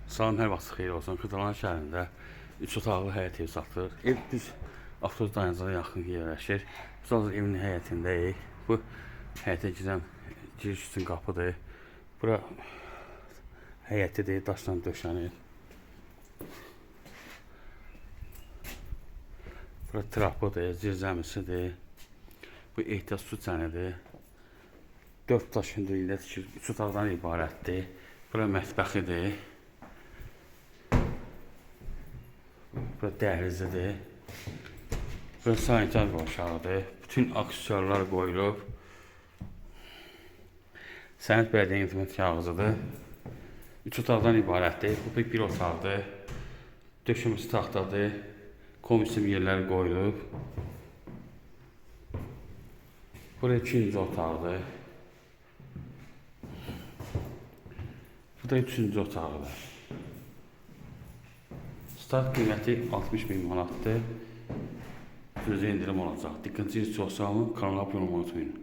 Salam, hər vaxt xeyir olsun. Xırdalan şəhərində 3 otaqlı həyət ev satılır. Ev düz avtobus dayanacağına yaxın yerləşir. Biz hazır evin həyətindəyik. Bu həyətə girən giriş üçün qapıdır. Bura həyətidir, daşla döşənir. Bura trapıdır, zirzəmisidir. Bu ehtiyac su çənidir. 4 daş hündürlüyündə tikir, 3 otaqdan ibarətdir. Bura mətbəxidir. Bura dəhlizidir. Bura sanitar qovşağıdır. Bütün aksesuarlar qoyulub. Sənəd bələdiyyə intimat kağızıdır. 3 otaqdan ibarətdir. Bu bir otaqdır. Döşəməsi taxtadır. Komisyon yerləri qoyulub. Bura ikinci otaqdır. Bu da üçüncü otaqdır. Start qiyməti 60.000 manatdır. Gözə indirim olacaq. Diqqətinizi çox sağ olun. Kanala abunə olmayı unutmayın.